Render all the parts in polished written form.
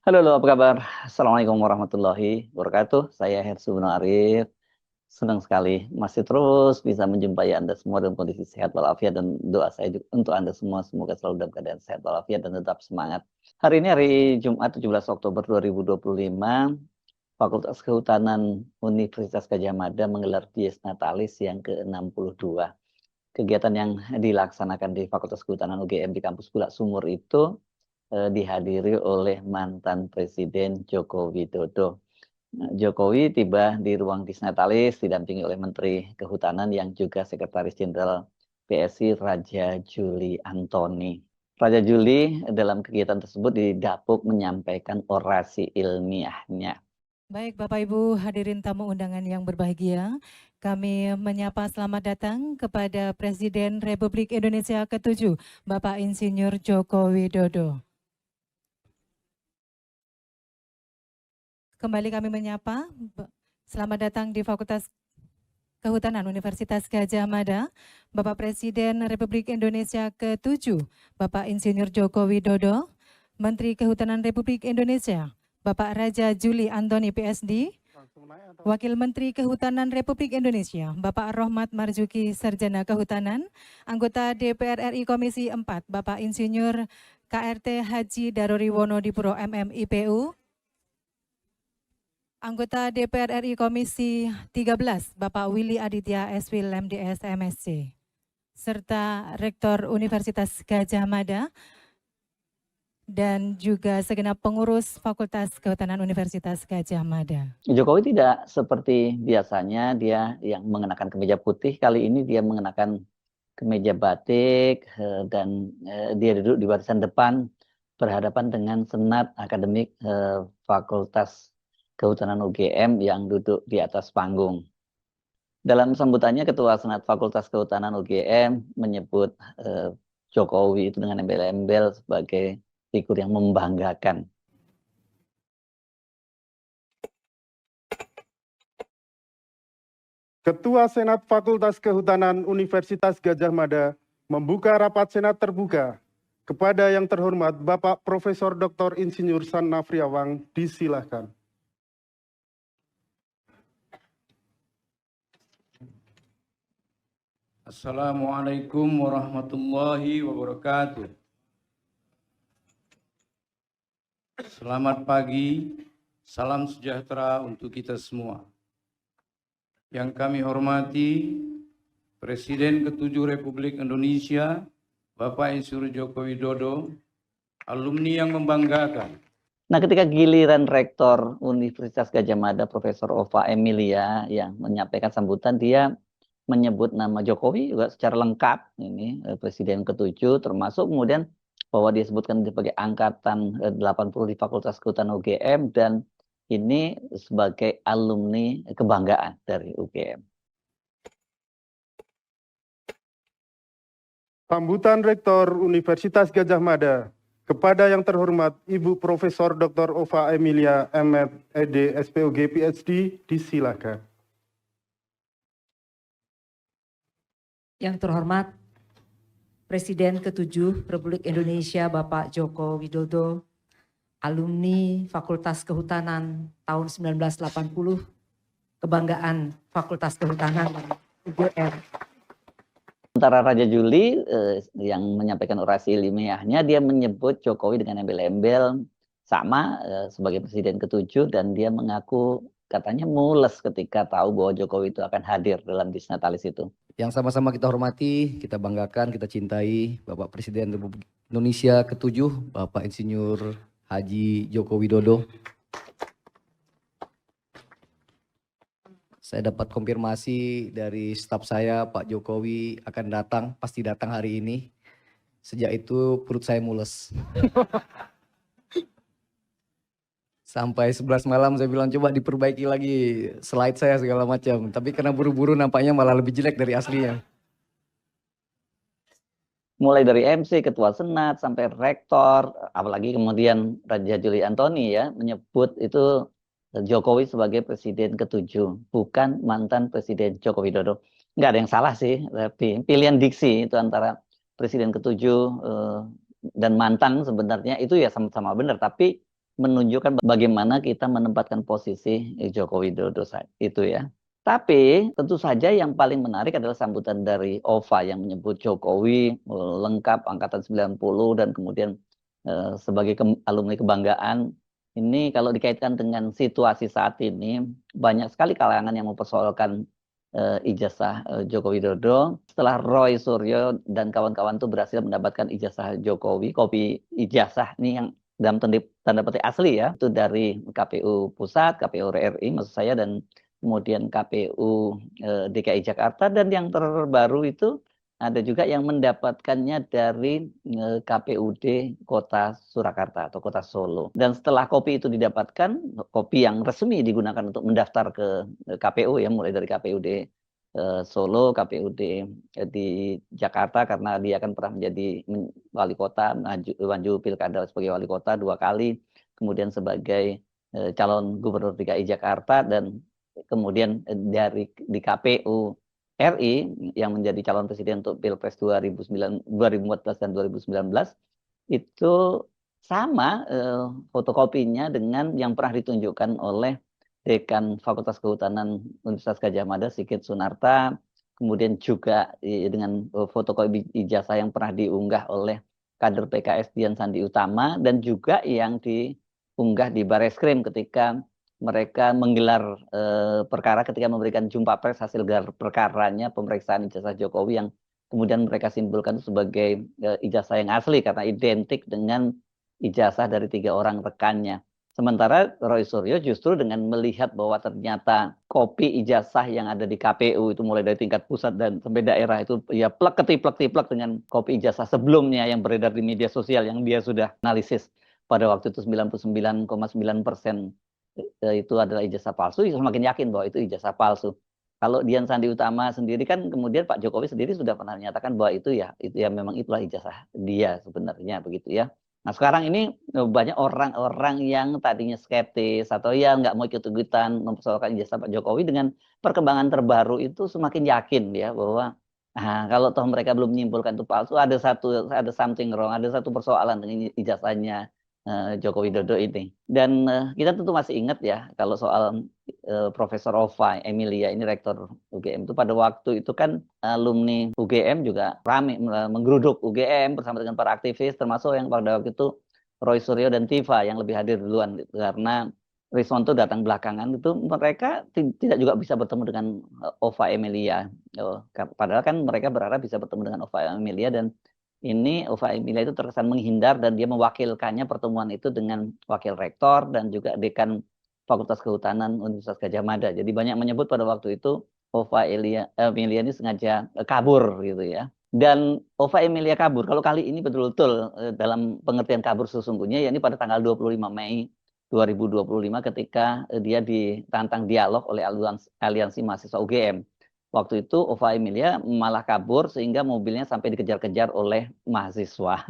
Halo, apa kabar? Assalamualaikum warahmatullahi wabarakatuh. Saya Hersu Bin Arif. Senang sekali masih terus bisa menjumpai Anda semua dalam kondisi sehat walafiat, dan doa saya juga untuk Anda semua semoga selalu dalam keadaan sehat walafiat dan tetap semangat. Hari ini hari Jumat 17 Oktober 2025, Fakultas Kehutanan Universitas Gadjah Mada menggelar Dies Natalis yang ke-62. Kegiatan yang dilaksanakan di Fakultas Kehutanan UGM di kampus Bulak Sumur itu dihadiri oleh mantan Presiden Joko Widodo. Jokowi tiba di ruang Disnatalis didampingi oleh Menteri Kehutanan yang juga Sekretaris Jenderal PSI Raja Juli Antoni. Raja Juli dalam kegiatan tersebut didapuk menyampaikan orasi ilmiahnya. Baik, Bapak Ibu hadirin tamu undangan yang berbahagia, kami menyapa selamat datang kepada Presiden Republik Indonesia ke-7, Bapak Insinyur Joko Widodo. Kembali kami menyapa, selamat datang di Fakultas Kehutanan Universitas Gadjah Mada, Bapak Presiden Republik Indonesia ke-7, Bapak Insinyur Joko Widodo, Menteri Kehutanan Republik Indonesia, Bapak Raja Juli Antoni PSD, Wakil Menteri Kehutanan Republik Indonesia, Bapak Rohmat Marzuki Sarjana Kehutanan, Anggota DPR RI Komisi 4, Bapak Insinyur KRT Haji Darori Wonodipuro MMIPU, Anggota DPR RI Komisi 13, Bapak Willy Aditya SWIL MDS MSc, serta Rektor Universitas Gadjah Mada, dan juga segenap pengurus Fakultas Kehutanan Universitas Gadjah Mada. Jokowi tidak seperti biasanya dia yang mengenakan kemeja putih, kali ini dia mengenakan kemeja batik dan dia duduk di barisan depan berhadapan dengan Senat Akademik Fakultas Kehutanan UGM yang duduk di atas panggung. Dalam sambutannya, Ketua Senat Fakultas Kehutanan UGM menyebut Jokowi itu dengan embel-embel sebagai figur yang membanggakan. Ketua Senat Fakultas Kehutanan Universitas Gadjah Mada membuka rapat Senat terbuka. Kepada yang terhormat Bapak Profesor Dr. Insinyur San Nafriawang, disilahkan. Assalamualaikum warahmatullahi wabarakatuh. Selamat pagi, salam sejahtera untuk kita semua. Yang kami hormati Presiden ke-7 Republik Indonesia, Bapak Insinyur Joko Widodo, alumni yang membanggakan. Nah, ketika giliran Rektor Universitas Gadjah Mada, Profesor Ova Emilia yang menyampaikan sambutan, dia menyebut nama Jokowi juga secara lengkap, ini Presiden ke-7, termasuk kemudian bahwa dia sebutkan sebagai angkatan 80 di Fakultas Kehutanan UGM, dan ini sebagai alumni kebanggaan dari UGM. Sambutan Rektor Universitas Gadjah Mada kepada yang terhormat Ibu Profesor Dr. Ova Emilia M.Ed. ED SPOG PhD, disilahkan. Yang terhormat Presiden ke-7 Republik Indonesia Bapak Joko Widodo, alumni Fakultas Kehutanan tahun 1980, kebanggaan Fakultas Kehutanan UGM. Sementara Raja Juli yang menyampaikan orasi ilmiahnya, dia menyebut Jokowi dengan embel-embel sama sebagai Presiden ke-7, dan dia mengaku katanya mules ketika tahu bahwa Jokowi itu akan hadir dalam Disnatalis itu. Yang sama-sama kita hormati, kita banggakan, kita cintai Bapak Presiden Republik Indonesia ke-7, Bapak Insinyur Haji Joko Widodo. Saya dapat konfirmasi dari staf saya, Pak Jokowi akan datang, pasti datang hari ini. Sejak itu perut saya mules. Sampai 11 malam saya bilang coba diperbaiki lagi slide saya segala macam. Tapi karena buru-buru nampaknya malah lebih jelek dari aslinya. Mulai dari MC, Ketua Senat, sampai Rektor, apalagi kemudian Raja Juli Antoni ya menyebut itu Jokowi sebagai Presiden ke-7, bukan mantan Presiden Joko Widodo. Nggak ada yang salah sih, tapi pilihan diksi itu antara Presiden ke-7 dan mantan sebenarnya itu ya sama-sama benar, tapi menunjukkan bagaimana kita menempatkan posisi Joko Widodo itu ya. Tapi tentu saja yang paling menarik adalah sambutan dari OVA yang menyebut Jokowi lengkap angkatan 90 dan kemudian sebagai alumni kebanggaan. Ini kalau dikaitkan dengan situasi saat ini, banyak sekali kalangan yang mempersoalkan ijazah Joko Widodo. Setelah Roy Suryo dan kawan-kawan itu berhasil mendapatkan ijazah Jokowi, kopi ijazah ini yang dalam tanda petik asli ya, itu dari KPU Pusat, KPU RI maksud saya, dan kemudian KPU DKI Jakarta, dan yang terbaru itu ada juga yang mendapatkannya dari KPUD Kota Surakarta atau Kota Solo. Dan setelah kopi itu didapatkan, kopi yang resmi digunakan untuk mendaftar ke KPU ya, mulai dari KPUD Solo, KPUD di Jakarta karena dia akan pernah menjadi wali kota, maju pilkada sebagai wali kota 2 kali, kemudian sebagai calon gubernur DKI Jakarta, dan kemudian di KPU RI yang menjadi calon presiden untuk Pilpres 2014 dan 2019 itu sama fotokopinya dengan yang pernah ditunjukkan oleh Dekan Fakultas Kehutanan Universitas Gadjah Mada Sigit Sunarta, kemudian juga dengan fotokopi ijazah yang pernah diunggah oleh kader PKS Dian Sandi Utama, dan juga yang diunggah di Bareskrim ketika mereka menggelar perkara ketika memberikan jumpa pers hasil gelar perkaranya pemeriksaan ijazah Jokowi yang kemudian mereka simpulkan sebagai ijazah yang asli karena identik dengan ijazah dari 3 orang rekannya. Sementara Roy Suryo justru dengan melihat bahwa ternyata kopi ijazah yang ada di KPU itu mulai dari tingkat pusat dan sampai daerah itu ya tiplek dengan kopi ijazah sebelumnya yang beredar di media sosial yang dia sudah analisis pada waktu itu 99,9% itu adalah ijazah palsu, semakin yakin bahwa itu ijazah palsu. Kalau Dian Sandi Utama sendiri kan kemudian Pak Jokowi sendiri sudah pernah menyatakan bahwa itu ya memang itulah ijazah dia sebenarnya begitu ya. Nah sekarang ini banyak orang-orang yang tadinya skeptis atau ya nggak mau ikut-ikutan mempersoalkan ijazah Pak Jokowi, dengan perkembangan terbaru itu semakin yakin ya bahwa kalau toh mereka belum menyimpulkan itu palsu, ada something wrong, ada satu persoalan dengan ijazahnya Joko Widodo ini. Dan kita tentu masih ingat ya kalau soal Profesor Ova Emilia ini rektor UGM itu pada waktu itu kan alumni UGM juga ramai menggeruduk UGM bersama dengan para aktivis, termasuk yang pada waktu itu Roy Suryo dan Tifa yang lebih hadir duluan gitu. Karena Riswanto datang belakangan, itu mereka tidak juga bisa bertemu dengan Ova Emilia. Padahal kan mereka berharap bisa bertemu dengan Ova Emilia, dan ini Ova Emilia itu terkesan menghindar dan dia mewakilkannya pertemuan itu dengan wakil rektor dan juga dekan Fakultas Kehutanan Universitas Gadjah Mada. Jadi banyak menyebut pada waktu itu Ova Emilia ini sengaja kabur gitu ya. Dan Ova Emilia kabur, kalau kali ini betul-betul dalam pengertian kabur sesungguhnya, yakni pada tanggal 25 Mei 2025 ketika dia ditantang dialog oleh Aliansi Mahasiswa UGM. Waktu itu Ova Emilia malah kabur sehingga mobilnya sampai dikejar-kejar oleh mahasiswa.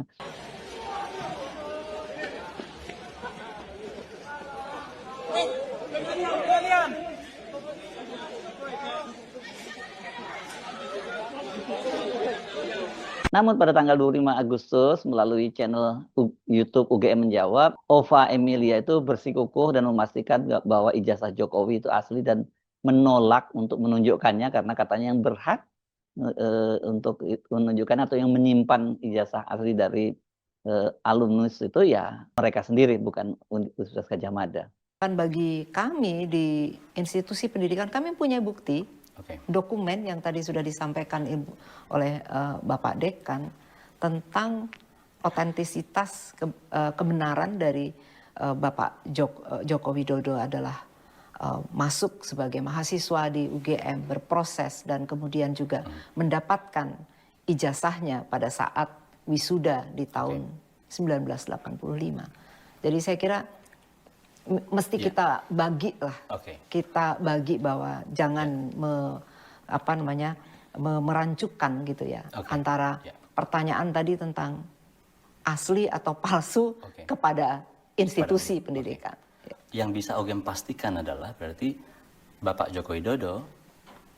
Namun pada tanggal 25 Agustus melalui channel YouTube UGM Menjawab, Ova Emilia itu bersikukuh dan memastikan bahwa ijazah Jokowi itu asli dan menolak untuk menunjukkannya karena katanya yang berhak untuk menunjukkan atau yang menyimpan ijazah asli dari alumnus itu ya mereka sendiri, bukan Universitas Gadjah Mada. Bagi kami di institusi pendidikan, kami punya bukti. Dokumen yang tadi sudah disampaikan oleh Bapak Dekan tentang otentisitas kebenaran dari Bapak Joko Widodo adalah masuk sebagai mahasiswa di UGM, berproses dan kemudian juga mendapatkan ijazahnya pada saat wisuda di tahun 1985. Jadi saya kira mesti kita bagi lah, kita bagi bahwa jangan merancukan gitu ya antara pertanyaan tadi tentang asli atau palsu kepada institusi pendidikan. Yang bisa UGM pastikan adalah berarti Bapak Joko Widodo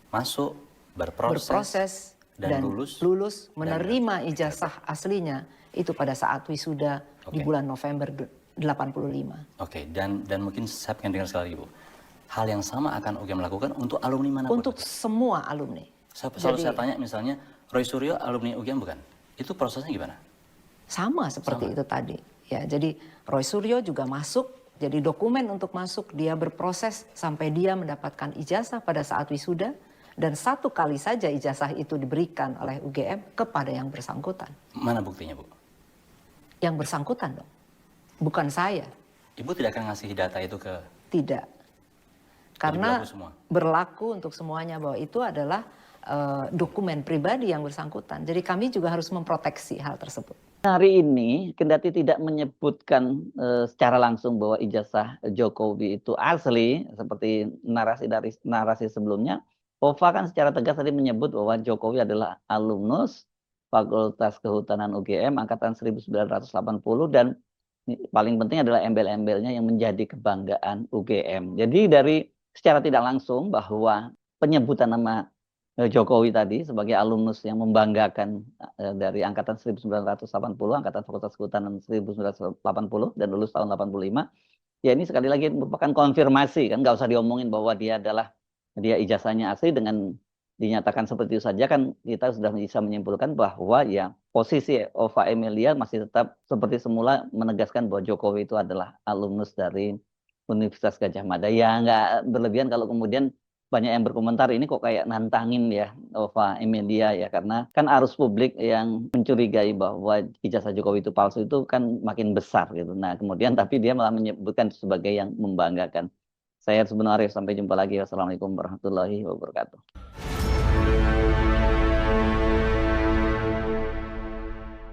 masuk berproses dan lulus menerima ijazah aslinya itu pada saat wisuda di bulan November 85. Oke, dan mungkin saya pengen dengar sekali lagi, Bu. Hal yang sama akan UGM lakukan untuk alumni manapun? Untuk semua alumni. Selalu saya tanya misalnya, Roy Suryo alumni UGM bukan? Itu prosesnya gimana? Sama seperti itu tadi. Ya, jadi Roy Suryo juga masuk, jadi dokumen untuk masuk dia berproses sampai dia mendapatkan ijazah pada saat wisuda, dan 1 kali saja ijazah itu diberikan oleh UGM kepada yang bersangkutan. Mana buktinya, Bu? Yang bersangkutan dong, bukan saya. Ibu tidak akan ngasih data itu ke... Tidak. Karena berlaku semua? berlaku untuk semuanya bahwa itu adalah dokumen pribadi yang bersangkutan. Jadi kami juga harus memproteksi hal tersebut. Hari ini, kendati tidak menyebutkan secara langsung bahwa ijazah Jokowi itu asli, seperti narasi sebelumnya, OVA kan secara tegas tadi menyebut bahwa Jokowi adalah alumnus Fakultas Kehutanan UGM angkatan 1980, dan paling penting adalah embel-embelnya yang menjadi kebanggaan UGM. Jadi dari secara tidak langsung bahwa penyebutan nama Jokowi tadi sebagai alumnus yang membanggakan dari angkatan 1980, angkatan Fakultas Kehutanan 1980 dan lulus tahun 85, ya ini sekali lagi merupakan konfirmasi, kan nggak usah diomongin bahwa dia ijazahnya asli. Dengan dinyatakan seperti itu saja kan kita sudah bisa menyimpulkan bahwa ya posisi Ova Emilia masih tetap seperti semula, menegaskan bahwa Jokowi itu adalah alumnus dari Universitas Gadjah Mada. Ya nggak berlebihan kalau kemudian banyak yang berkomentar ini kok kayak nantangin ya Ova Emilia ya, karena kan arus publik yang mencurigai bahwa ijazah Jokowi itu palsu itu kan makin besar gitu. Nah kemudian tapi dia malah menyebutkan sebagai yang membanggakan. Saya sebenarnya sampai jumpa lagi. Wassalamualaikum warahmatullahi wabarakatuh.